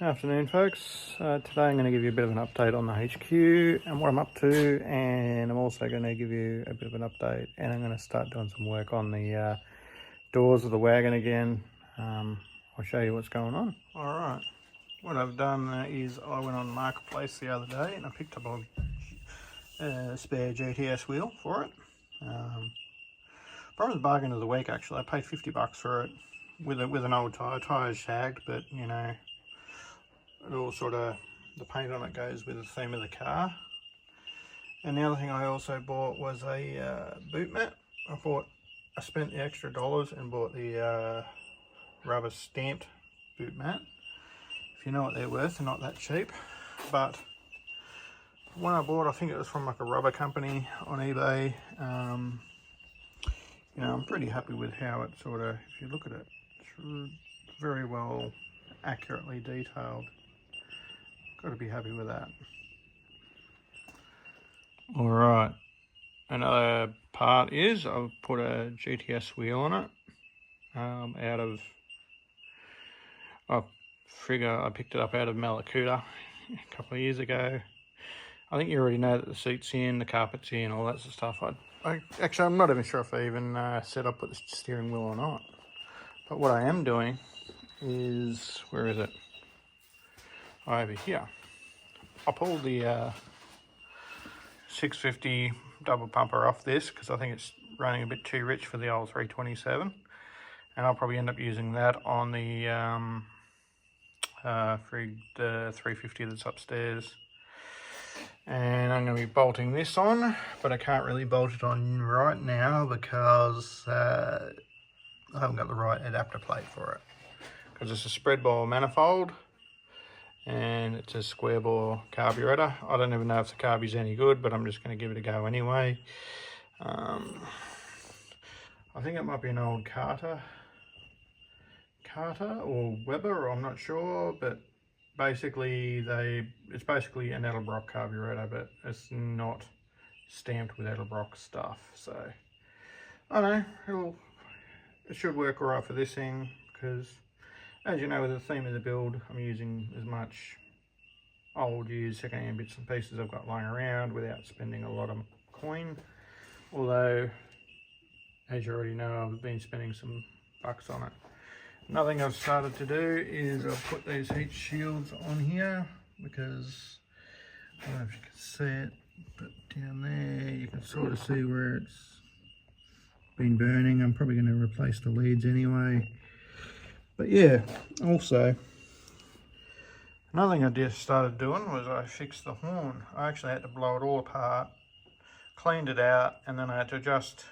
Afternoon, folks. Today I'm going to give you a bit of an update on the HQ and what I'm up to, and I'm also going to give you a bit of an update, and I'm going to start doing some work on the doors of the wagon again. I'll show you what's going on. Alright, what I've done is I went on Marketplace the other day and I picked up a spare GTS wheel for it. Probably the bargain of the week, actually. I paid $50 for it with an old tyre. Tyre's shagged, but you know, it all sort of, the paint on it goes with the theme of the car. And the other thing I also bought was a boot mat. I spent the extra dollars and bought the rubber stamped boot mat. If you know what they're worth, they're not that cheap. But when I bought, I think it was from like a rubber company on eBay. You know, I'm pretty happy with how it sort of, if you look at it, it's very well, accurately detailed. Got to be happy with that. All right, another part is I've put a GTS wheel on it. I picked it up out of Malakuta a couple of years ago. I think you already know that the seat's in, the carpet's in, all that sort of stuff. Actually, I'm not even sure if I even set up with the steering wheel or not. But what I am doing is, where is it? Over here. I pulled the 650 double pumper off this because I think it's running a bit too rich for the old 327. And I'll probably end up using that on the 350 that's upstairs. And I'm going to be bolting this on, but I can't really bolt it on right now because I haven't got the right adapter plate for it. Because it's a spread bore manifold and it's a square bore carburetor. I don't even know if the carb is any good, but I'm just going to give it a go anyway. I think it might be an old Carter or Weber, or I'm not sure, but basically it's basically an Edelbrock carburetor, but it's not stamped with Edelbrock stuff. So I don't know, it should work all right for this thing, because as you know, with the theme of the build, I'm using as much old used second-hand bits and pieces I've got lying around without spending a lot of coin. Although, as you already know, I've been spending some bucks on it. Another thing I've started to do is I've put these heat shields on here because, I don't know if you can see it, but down there you can sort of see where it's been burning. I'm probably going to replace the leads anyway. But yeah, also, another thing I just started doing was I fixed the horn. I actually had to blow it all apart, cleaned it out, and then I had to adjust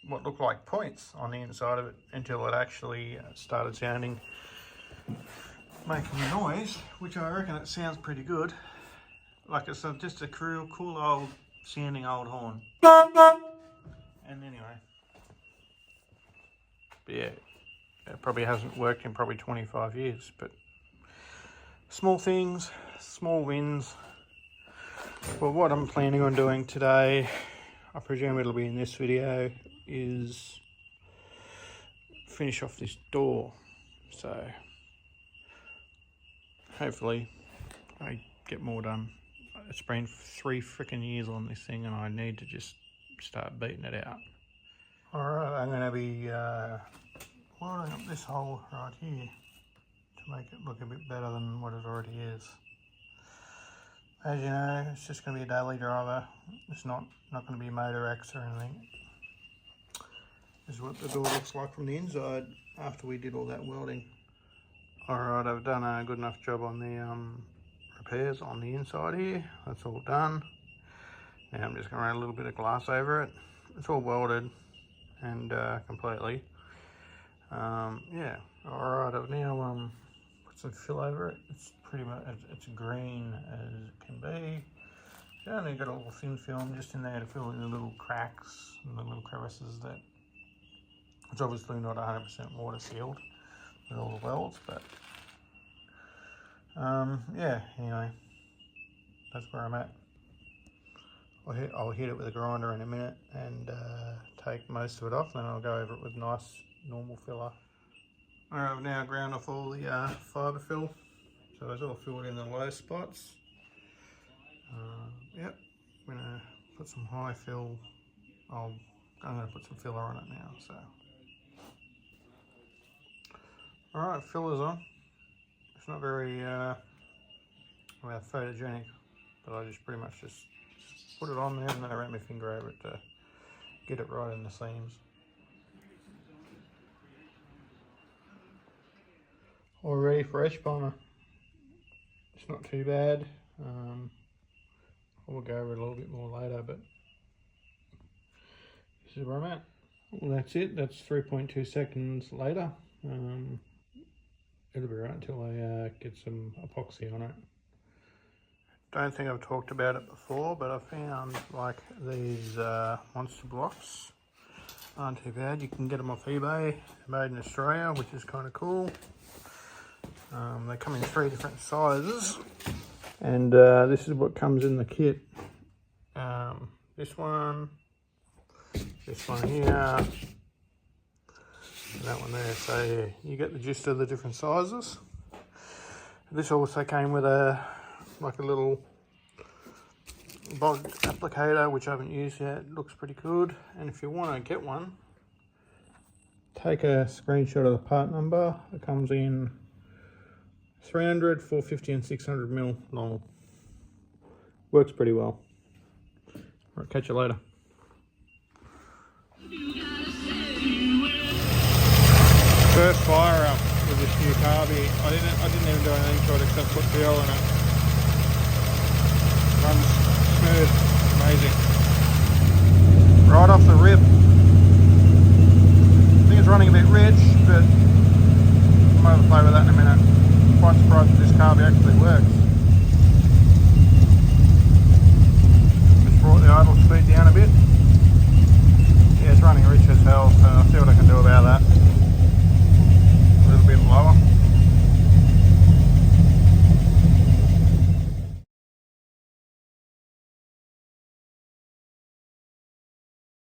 what looked like points on the inside of it until it actually started making a noise, which I reckon it sounds pretty good. Like it's just a cool old sounding old horn. And anyway, but yeah, it probably hasn't worked in probably 25 years, but small things, small wins. Well, what I'm planning on doing today, I presume it'll be in this video, is finish off this door. So hopefully I get more done. It's been 3 freaking years on this thing and I need to just start beating it out. Alright, I'm going to be wiring up this hole right here to make it look a bit better than what it already is. As you know, it's just going to be a daily driver. It's not going to be Motor X or anything. This is what the door looks like from the inside after we did all that welding. Alright, I've done a good enough job on the repairs on the inside here. That's all done. Now I'm just going to run a little bit of glass over it. It's all welded and completely. Yeah, alright, I've now put some fill over it. It's pretty much, it's green as it can be. So I only got a little thin film just in there to fill in the little cracks and the little crevices that it's obviously not 100% water sealed with all the welds, but yeah, anyway, that's where I'm at. I'll hit it with a grinder in a minute and take most of it off, and then I'll go over it with nice normal filler. I've now ground off all the fibre fill, so it's all filled in the low spots. Yep, I'm going to put some high fill. I'm going to put some filler on it now. So, all right, filler's on. It's not very photogenic, but I just pretty much just put it on there and then I ran my finger over it to get it right in the seams. All ready for edge primer. It's not too bad. We'll go over it a little bit more later, but this is where I'm at. Well, that's it. That's 3.2 seconds later. It'll be right until I get some epoxy on it. Don't think I've talked about it before, but I found like these monster blocks aren't too bad. You can get them off eBay, made in Australia, which is kind of cool. They come in 3 different sizes, and this is what comes in the kit. This one here, and that one there. So yeah, you get the gist of the different sizes. This also came with a little bog applicator, which I haven't used yet. It looks pretty good. And if you want to get one, take a screenshot of the part number. It comes in 300, 450 and 600 mil long. Works pretty well. All right, catch you later. First fire up with this new carby. I didn't even do anything to it except put fuel in it. Runs smooth, amazing. Right off the rip. I think it's running a bit rich, but I might have to play with that in a minute. I'm quite surprised that this carby actually works. Just brought the idle speed down a bit. Yeah, it's running rich as hell, so I'll see what I can do about it.